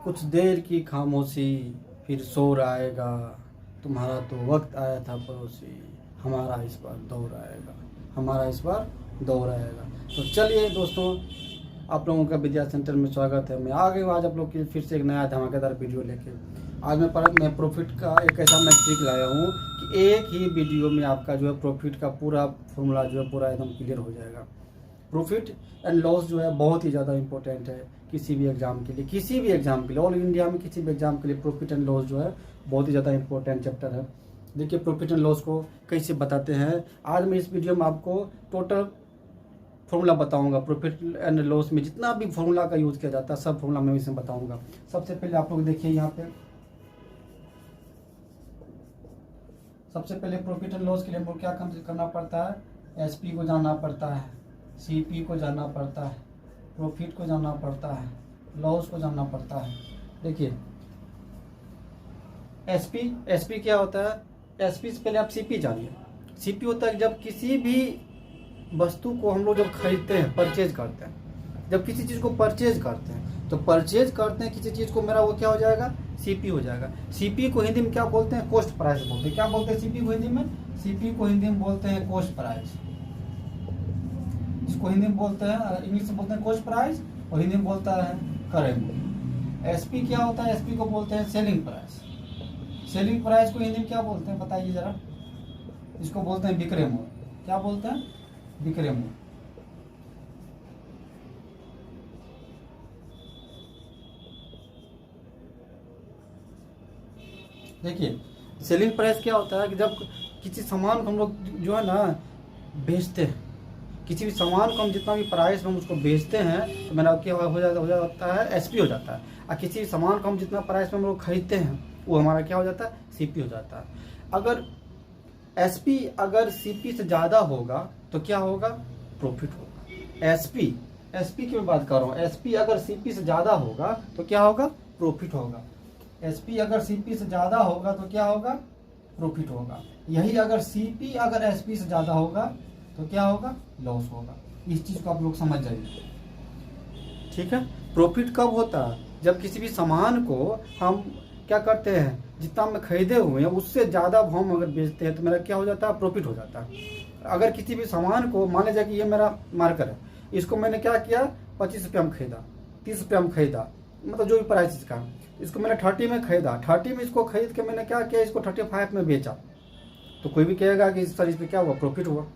कुछ देर की खामोशी, फिर शोर आएगा। तुम्हारा तो वक्त आया था पड़ोसी, हमारा इस बार दौर आएगा, हमारा इस बार दौर आएगा। तो चलिए दोस्तों, आप लोगों का विद्या सेंटर में स्वागत है। मैं आ गई हूँ आज आप लोग की फिर से एक नया धमाकेदार वीडियो लेके। आज मैं प्रॉफिट का एक ऐसा मैं ट्रिक लाया हूँ कि एक ही वीडियो में आपका जो है प्रॉफिट का पूरा फॉर्मूला जो है पूरा एकदम क्लियर हो जाएगा। प्रॉफिट एंड लॉस जो है बहुत ही ज़्यादा इंपॉर्टेंट है किसी भी एग्जाम के लिए, ऑल इंडिया में किसी भी एग्जाम के लिए प्रॉफिट एंड लॉस जो है बहुत ही ज़्यादा इंपॉर्टेंट चैप्टर है। देखिए प्रॉफिट एंड लॉस को कैसे बताते हैं। आज मैं इस वीडियो में आपको टोटल फॉर्मूला बताऊंगा। प्रॉफिट एंड लॉस में जितना भी फॉर्मूला का यूज़ किया जाता है सब फॉर्मूला मैं इसमें बताऊंगा। सबसे पहले आप लोग देखिए यहाँ पे, सबसे पहले प्रॉफिट एंड लॉस के लिए हमको क्या करना पड़ता है, एसपी को जानना पड़ता है, सीपी को जानना पड़ता है, प्रॉफिट को जानना पड़ता है, लॉस को जानना पड़ता है। देखिए एसपी क्या होता है, एसपी से पहले आप सीपी जानिए। सीपी होता है जब किसी भी वस्तु को हम लोग जब खरीदते हैं, परचेज करते हैं, जब किसी चीज़ को परचेज करते हैं तो परचेज करते हैं किसी चीज़ को, मेरा वो क्या हो जाएगा, सीपी हो जाएगा। सीपी को हिंदी में क्या बोलते हैं, कॉस्ट प्राइस बोलते हैं। क्या बोलते हैं सीपी को हिंदी में, सीपी को हिंदी में बोलते हैं कॉस्ट प्राइस। इसको हिंदी में बोलते हैं, इंग्लिश में बोलते हैं कॉस्ट प्राइस और हिंदी में बोलता है करेंट। एसपी क्या होता है, एसपी को बोलते हैं सेलिंग प्राइस। सेलिंग प्राइस को हिंदी में क्या बोलते हैं बताइए जरा। इसको बोलते हैं विक्रय मूल्य। क्या बोलते हैं, विक्रय मूल्य। देखिए सेलिंग प्राइस क्या होता है कि जब किसी सामान को हम लोग जो है ना बेचते हैं, किसी भी सामान को हम जितना भी प्राइस में हम उसको बेचते हैं तो मेरा क्या हो जाता है, एसपी हो जाता है। और किसी भी सामान को हम जितना प्राइस में हम लोग खरीदते हैं वो हमारा क्या हो जाता है, सीपी हो जाता है। अगर एसपी अगर सीपी से ज़्यादा होगा तो क्या होगा, प्रॉफिट होगा। एसपी की मैं बात कर रहा हूँ, एसपी अगर सीपी से ज़्यादा होगा तो क्या होगा, प्रॉफिट होगा। एसपी अगर सीपी से ज़्यादा होगा तो क्या होगा, प्रॉफिट होगा। यही अगर सीपी अगर एसपी से ज़्यादा होगा तो क्या होगा, लॉस होगा। इस चीज़ को आप लोग समझ जाइए, ठीक है। प्रॉफिट कब होता है, जब किसी भी सामान को हम क्या करते हैं, जितना हम खरीदे हुए हैं उससे ज़्यादा हम अगर बेचते हैं तो मेरा क्या हो जाता है, प्रॉफिट हो जाता है। अगर किसी भी सामान को मान लीजिए कि ये मेरा मार्कर है, इसको मैंने क्या किया, 25 रुपये में खरीदा, 30 रुपये में खरीदा, मतलब जो भी प्राइस इसका, इसको मैंने 30 में खरीदा, 30 में इसको खरीद के मैंने क्या किया, इसको 35 में बेचा, तो कोई भी कहेगा कि सर इस पर क्या हुआ, प्रॉफिट हुआ।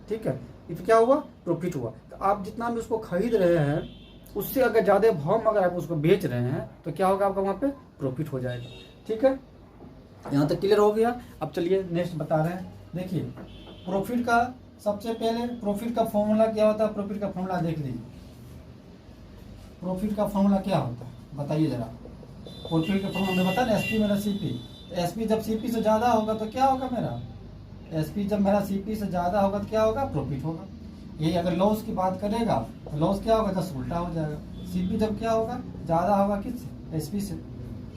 ठीक है, इस पर क्या हुआ, प्रॉफिट हुआ। तो आप जितना भी उसको खरीद रहे हैं उससे अगर ज़्यादा भाव में अगर आप उसको बेच रहे हैं तो क्या होगा, आपका वहाँ पे प्रॉफिट हो जाएगा। ठीक है, यहाँ तक क्लियर हो गया। अब चलिए नेक्स्ट बता रहे हैं। देखिए प्रॉफिट का, सबसे पहले प्रॉफिट का फॉर्मूला क्या होता है, प्रॉफिट का फॉर्मूला देख लीजिए। प्रॉफिट का फॉर्मूला क्या होता है बताइए जरा। प्रॉफिट का फॉर्मूला मैं बता रहा, एसपी मेरा सीपी। एसपी जब सीपी से ज़्यादा होगा तो क्या होगा मेरा, एसपी जब मेरा सीपी से ज़्यादा होगा तो क्या होगा, प्रॉफिट होगा। यही अगर लॉस की बात करेगा तो लॉस क्या होगा, जस्ट उल्टा हो जाएगा। सीपी जब क्या होगा, ज़्यादा होगा किससे, एसपी से।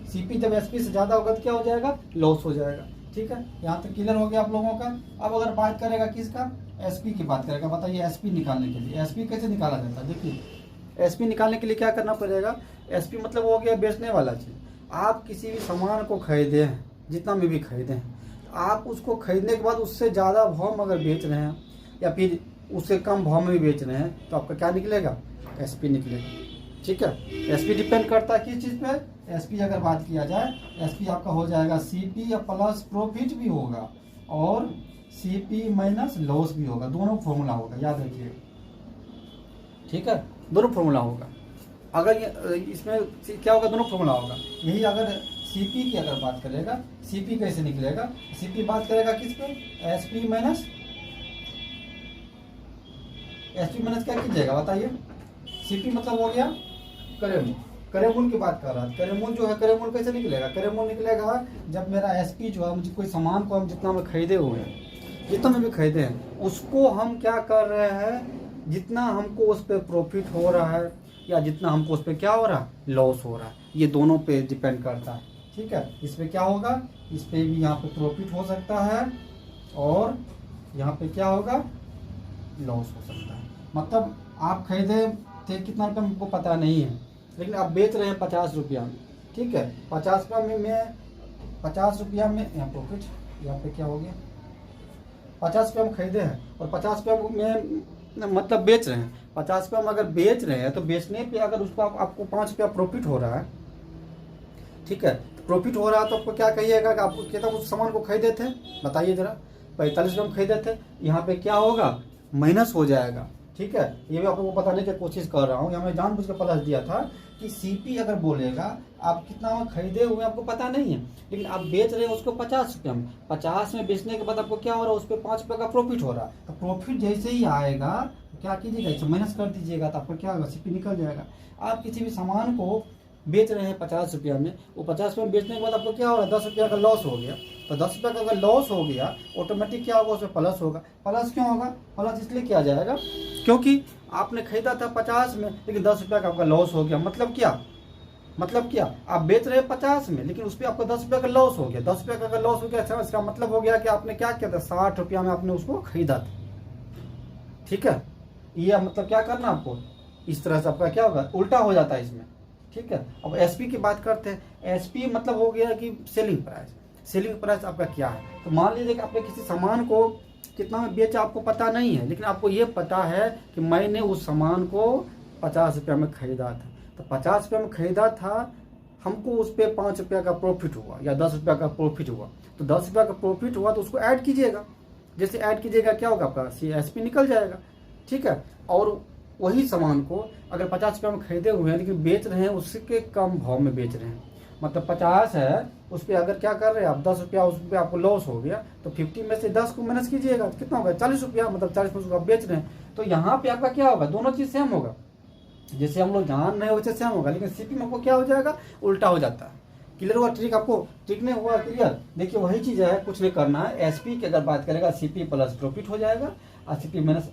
सीपी जब एसपी से ज़्यादा होगा तो क्या हो जाएगा, लॉस हो जाएगा। ठीक है, यहाँ तक क्लियर हो गया आप लोगों का। अब अगर बात करेगा किसका, एसपी की बात करेगा। बताइए एसपी निकालने के लिए, एसपी कैसे निकाला जाता है। देखिए एसपी निकालने के लिए क्या करना पड़ेगा, एसपी मतलब हो गया बेचने वाला चीज़। आप किसी भी सामान को खरीदे हैं, जितना में भी खरीदे हैं, आप उसको खरीदने के बाद उससे ज़्यादा भाव में अगर बेच रहे हैं या फिर उससे कम भाव में भी बेच रहे हैं तो आपका क्या निकलेगा, एसपी निकलेगा। ठीक है, एसपी डिपेंड करता है किस चीज़ पे, एसपी अगर बात किया जाए, एसपी आपका हो जाएगा सीपी या प्लस प्रॉफिट भी होगा और सीपी माइनस लॉस भी होगा, दोनों फॉर्मूला होगा, याद रखिए। ठीक है, दोनों फॉर्मूला होगा। अगर ये इसमें क्या होगा, दोनों फॉर्मूला होगा। यही अगर सीपी की अगर बात करेगा, सीपी कैसे निकलेगा, सीपी बात करेगा किस पे, एसपी माइनस, एसपी माइनस क्या कीजिएगा बताइए। सीपी मतलब हो गया करेमूल, करेमूल की बात कर रहा है। करेमूल जो है, करेमूल कैसे निकलेगा, करेमूल निकलेगा जब मेरा एसपी जो है, मुझे कोई सामान को हम जितना में खरीदे हुए हैं, जितना में भी खरीदे हैं उसको हम क्या कर रहे हैं, जितना हमको उस पर प्रॉफिट हो रहा है या जितना हमको उस पर क्या हो रहा है, लॉस हो रहा है, ये दोनों पे डिपेंड करता है। ठीक है, इस पे क्या होगा, इस पे भी यहाँ पे प्रॉफिट हो सकता है और यहाँ पे क्या होगा, लॉस हो सकता है। मतलब आप खरीदे थे कितना रुपये हमको पता नहीं है, लेकिन आप बेच रहे हैं 50 रुपया, ठीक है, 50 रुपया में 50 रुपया में यहाँ प्रॉफिट, यहाँ पे क्या हो गया, 50 रुपया में खरीदे हैं और 50 रुपया में मतलब बेच रहे हैं। 50 रुपया में अगर बेच रहे हैं तो बेचने पे अगर उसको आपको 5 रुपया प्रॉफिट हो रहा है, ठीक है, तो प्रॉफिट हो रहा है तो आपको क्या कहिएगा कि आपको कितना उस सामान को खरीदे थे, बताइए जरा, 45 रुपये में खरीदे थे, यहाँ पे क्या होगा, माइनस हो जाएगा। ठीक है, ये भी आपको बताने की कोशिश कर रहा हूँ, यहाँ मैं जानबूझ के प्लस दिया था कि सीपी अगर बोलेगा आप कितना में खरीदे हुए आपको पता नहीं है, लेकिन आप बेच रहे हैं उसको 50 रुपये में, 50 में बेचने के बाद आपको क्या हो रहा है, उस पर 5 रुपये का प्रॉफिट हो रहा है। तो प्रॉफिट जैसे ही आएगा तो क्या कीजिएगा, इसे माइनस कर दीजिएगा, तो आपको क्या होगा, सीपी निकल जाएगा। आप किसी भी सामान को बेच रहे हैं 50 रुपया में, वो 50 रुपये में बेचने के बाद आपको क्या हो रहा है, 10 रुपया का लॉस हो गया। तो 10 रुपये का अगर लॉस हो गया, ऑटोमेटिक क्या होगा, उसमें प्लस होगा। प्लस क्यों होगा, प्लस इसलिए किया जाएगा क्योंकि आपने खरीदा था 50 में, लेकिन 10 रुपया का आपका लॉस हो गया। मतलब क्या, मतलब क्या, आप बेच रहे हैं 50 में, लेकिन उस पर आपको 10 रुपया का लॉस हो गया। 10 रुपया का अगर लॉस हो गया, इसका मतलब हो गया कि आपने क्या किया था, 60 रुपया में आपने उसको खरीदा था। ठीक है, ये मतलब क्या करना आपको, इस तरह से आपका क्या होगा, उल्टा हो जाता है इसमें। ठीक है, अब एसपी की बात करते हैं। एसपी मतलब हो गया कि सेलिंग प्राइस। सेलिंग प्राइस आपका क्या है, तो मान लीजिए कि आपने किसी सामान को कितना में बेचा आपको पता नहीं है, लेकिन आपको ये पता है कि मैंने उस सामान को 50 रुपया में खरीदा था। तो 50 रुपया में खरीदा था, हमको उस पर 5 रुपया का प्रॉफिट हुआ या 10 रुपया का प्रॉफिट हुआ। तो 10 रुपया का प्रॉफिट हुआ तो उसको ऐड कीजिएगा, जैसे ऐड कीजिएगा क्या होगा, आपका एसपी निकल जाएगा। ठीक है, और वही सामान को अगर 50 रुपया में खरीदे हुए हैं लेकिन बेच रहे हैं उसके कम भाव में बेच रहे हैं, मतलब 50 है उस पर अगर क्या कर रहे हैं आप 10 रुपया, उस पर आपको लॉस हो गया, तो 50 में से 10 को माइनस कीजिएगा, कितना होगा, 40 रुपया, मतलब 40 में आप बेच रहे हैं। तो यहाँ पे आपका क्या होगा, दोनों चीज़ सेम होगा, जैसे हम लोग जान रहे हैं वैसे सेम होगा, लेकिन सीपी में आपको क्या हो जाएगा, उल्टा हो जाता है। क्लियर हुआ ट्रिक, आपको ट्रिक नहीं हुआ क्लियर। देखिए वही चीज़ है, कुछ नहीं करना है। एसपी की अगर बात करेगा, सीपी प्लस प्रॉफिट हो जाएगा और सीपी माइनस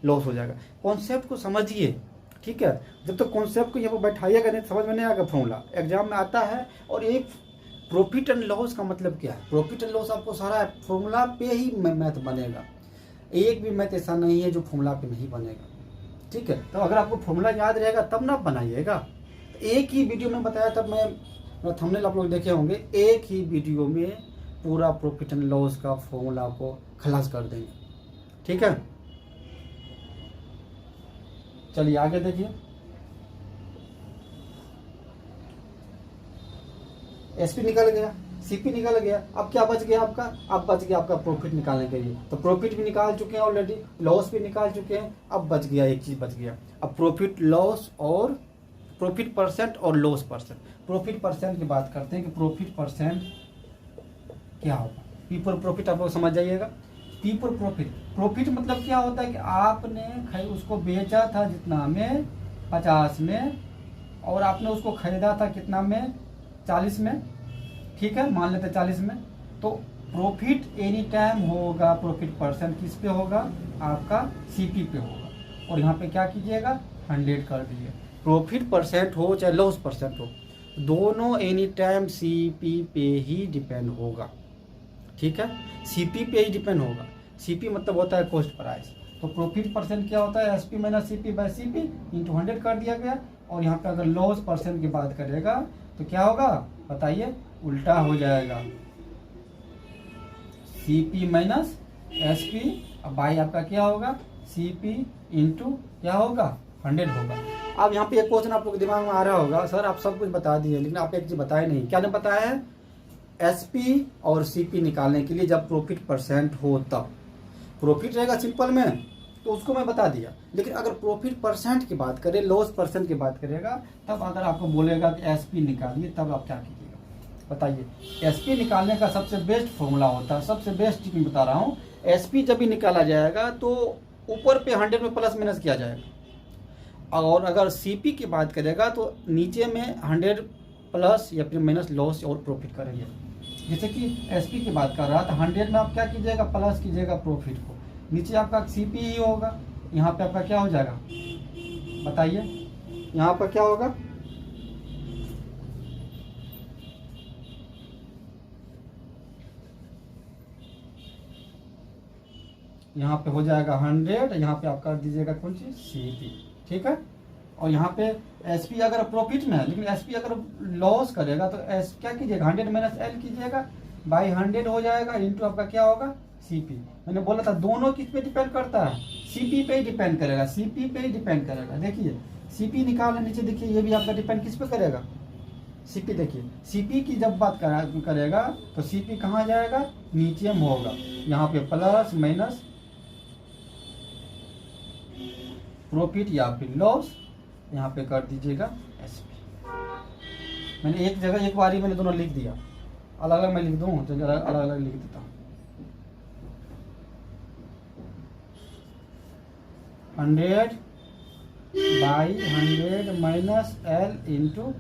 लॉस हो जाएगा। कॉन्सेप्ट को समझिए, ठीक है, जब तक कॉन्सेप्ट को यहाँ पर बैठाइएगा नहीं समझ में नहीं आएगा। फॉर्मूला एग्जाम में आता है, और एक प्रॉफिट एंड लॉस का मतलब क्या है, प्रॉफिट एंड लॉस आपको सारा फॉर्मूला पे ही मैथ बनेगा। एक भी मैथ ऐसा नहीं है जो फॉर्मूला पे नहीं बनेगा। ठीक है, तो अगर आपको फॉर्मूला याद रहेगा तब ना बनाइएगा। तो एक ही वीडियो में बताया, तब मैं थंबनेल आप लोग देखे होंगे, एक ही वीडियो में पूरा प्रॉफिट एंड लॉस का फॉर्मूला को खलास कर देंगे। ठीक है, चलिए आगे देखिए। एसपी निकल गया, सीपी निकल गया, अब क्या बच गया आपका, अब बच गया आपका प्रॉफिट निकालने के लिए। तो प्रॉफिट भी निकाल चुके हैं ऑलरेडी, लॉस भी निकाल चुके हैं, अब बच गया एक चीज बच गया, अब प्रॉफिट लॉस और प्रॉफिट परसेंट और लॉस परसेंट। प्रॉफिट परसेंट की बात करते हैं कि प्रॉफिट परसेंट क्या होगा। पी पर प्रॉफिट आप लोग समझ जाइएगा। पी पर प्रॉफिट, प्रॉफिट मतलब क्या होता है कि आपने उसको बेचा था जितना में 50 में, और आपने उसको खरीदा था कितना में, 40 में। ठीक है, मान लेते 40 में। तो प्रॉफिट एनी टाइम होगा, प्रॉफिट परसेंट किस पे होगा, आपका सीपी पे होगा। और यहाँ पे क्या कीजिएगा, 100 कर दीजिए। प्रॉफिट परसेंट हो चाहे लॉस परसेंट हो, दोनों एनी टाइम सीपी पे ही डिपेंड होगा। ठीक है, सीपी पे ही डिपेंड होगा। सीपी मतलब होता है कॉस्ट प्राइस। तो प्रॉफिट परसेंट क्या होता है, SP minus CP by CP into 100 कर दिया गया। और यहाँ पे अगर लॉस परसेंट की बात करेगा तो क्या होगा बताइए, उल्टा हो जाएगा, सीपी माइनस एसपी, अब बाई आपका क्या होगा, सीपी इंटू क्या होगा, 100 होगा। अब यहाँ पे एक क्वेश्चन आप लोग के दिमाग में आ रहा होगा, सर आप सब कुछ बता दिए लेकिन आप एक चीज बताए नहीं। क्या ने बताया है, एसपी और सीपी निकालने के लिए जब प्रॉफिट परसेंट हो तब। प्रॉफिट रहेगा सिंपल में तो उसको मैं बता दिया, लेकिन अगर प्रॉफिट परसेंट की बात करें, लॉस परसेंट की बात करेगा, तब अगर आपको बोलेगा कि एसपी निकालिए, तब आप क्या कीजिएगा बताइए। एसपी निकालने का सबसे बेस्ट फॉर्मूला होता है, सबसे बेस्ट टिप बता रहा हूँ। एसपी जब भी निकाला जाएगा तो ऊपर पे 100 में प्लस माइनस किया जाएगा, और अगर सीपी की बात करेगा तो नीचे में 100 प्लस या फिर माइनस लॉस और प्रॉफिट करेंगे। जैसे कि एसपी की बात कर रहा था, 100 में आप क्या कीजिएगा, प्लस कीजिएगा प्रॉफिट को, नीचे आपका सीपी ही होगा, यहाँ पे आपका क्या हो जाएगा बताइए, यहाँ पर क्या होगा, यहाँ पे हो जाएगा 100, यहाँ पे आप कर दीजिएगा कौन सी, सीपी। ठीक है, और यहाँ पे एसपी अगर प्रॉफिट में है, लेकिन एसपी अगर लॉस करेगा तो एस क्या कीजिएगा 100 माइनस एल कीजिएगा, बाई 100 हो जाएगा, इंटू आपका क्या होगा सीपी। मैंने बोला था दोनों किस पे डिपेंड करता है, सीपी पे ही डिपेंड करेगा, सीपी पे ही डिपेंड करेगा। देखिए सीपी निकालना नीचे, देखिए ये भी आपका डिपेंड किस पे करेगा, सीपी। देखिए सीपी की जब बात करेगा तो सीपी कहाँ जाएगा, नीचे में होगा, यहाँ पे प्लस माइनस प्रॉफिट या फिर लॉस, यहाँ पे कर दीजिएगा एसपी। मैंने एक जगह एक बार ही मैंने दोनों लिख दिया, अलग अलग मैं लिख दूँ तो अलग अलग लिख देता हूँ। 100 बाई 100 माइनस एल इंटू।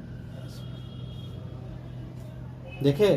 देखिए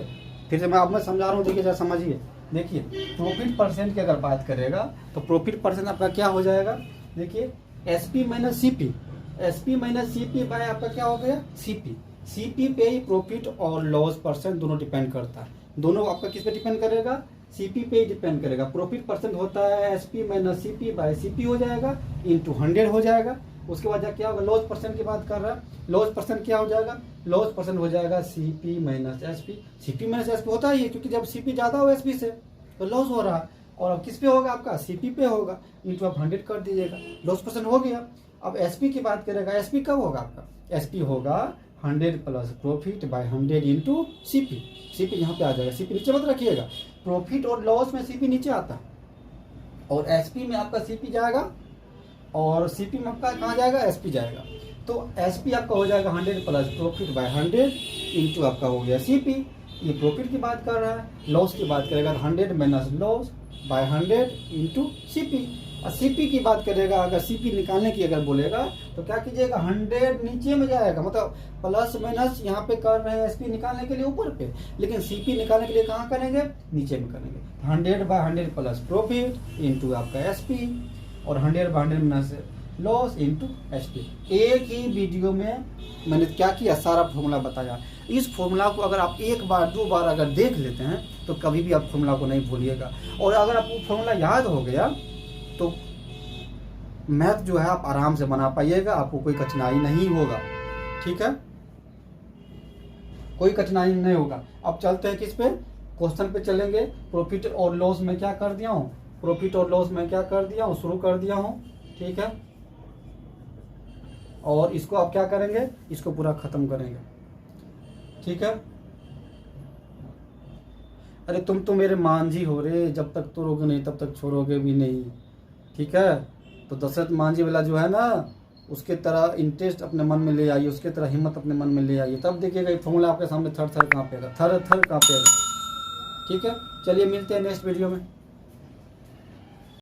फिर से मैं समझा रहा हूँ, देखिए जरा समझिए। देखिए प्रॉफिट परसेंट की अगर बात करेगा तो प्रॉफिट परसेंट आपका क्या हो जाएगा, देखिए SP minus CP, SP minus CP by आपका क्या हो गया सीपी। सीपी पे ही प्रॉफिट और लॉस परसेंट दोनों डिपेंड करता है, दोनों आपका किस पे डिपेंड करेगा, सीपी पे ही डिपेंड करेगा। प्रॉफिट परसेंट होता है SP minus CP by CP हो जाएगा, इंटू 100 हो जाएगा। उसके बाद क्या होगा, लॉस परसेंट की बात कर रहा है, लॉस परसेंट क्या हो जाएगा, लॉस परसेंट हो जाएगा CP minus SP. CP minus SP होता ही है, क्योंकि जब सीपी ज्यादा हो एसपी से तो लॉस हो रहा है, और अब किस पे होगा आपका सीपी पे होगा, इंटू आप 100 कर दीजिएगा, लॉस परसेंट हो गया। अब एसपी की बात करेगा, एसपी कब होगा आपका, एसपी होगा 100 plus profit by 100 into CP. CP यहाँ पे आ जाएगा, सीपी नीचे मत रखिएगा, प्रॉफिट और लॉस में सीपी नीचे आता है, और एसपी में आपका सीपी जाएगा, और सीपी में आपका कहाँ जाएगा, एसपी जाएगा। तो एसपी आपका हो जाएगा 100 प्लस प्रॉफिट बाय 100 इंटू आपका हो गया सीपी। ये प्रॉफिट की बात कर रहा है, लॉस की बात करेगा 100 minus loss by 100 into CP. और सीपी की बात करेगा, अगर सीपी निकालने की अगर बोलेगा तो क्या कीजिएगा, 100 नीचे में जाएगा, मतलब प्लस माइनस यहाँ पे कर रहे हैं एसपी निकालने के लिए ऊपर पे, लेकिन सीपी निकालने के लिए कहाँ करेंगे, नीचे में करेंगे। 100 बाय 100 प्लस प्रॉफिट इंटू आपका एसपी, और 100 by 100 minus loss into SP. एक ही वीडियो में मैंने क्या किया, सारा फॉर्मूला बताया। इस फॉर्मूला को अगर आप एक बार दो बार अगर देख लेते हैं तो कभी भी आप फॉर्मूला को नहीं भूलिएगा, और अगर आपको फॉर्मूला याद हो गया तो मैथ जो है आप आराम से बना पाइएगा, आपको कोई कठिनाई नहीं होगा, ठीक है, कोई कठिनाई नहीं होगा। अब चलते हैं किस पे, क्वेश्चन पे चलेंगे। प्रॉफिट और लॉस में क्या कर दिया हूँ, प्रॉफिट और लॉस में क्या कर दिया हूँ, शुरू कर दिया हूँ, ठीक है। और इसको आप क्या करेंगे, इसको पूरा खत्म करेंगे, ठीक है। अरे तुम तो मेरे मांझी हो रे, जब तक तोड़ोगे नहीं तब तक छोड़ोगे भी नहीं, ठीक है। तो दशरथ मांझी वाला जो है ना, उसके तरह इंटरेस्ट अपने मन में ले आइए, उसके तरह हिम्मत अपने मन में ले आइए, तब देखिएगा ये फॉर्मूला आपके सामने थर थर कांपेगा, थर थर कांपेगा, ठीक है। चलिए मिलते हैं नेक्स्ट वीडियो में।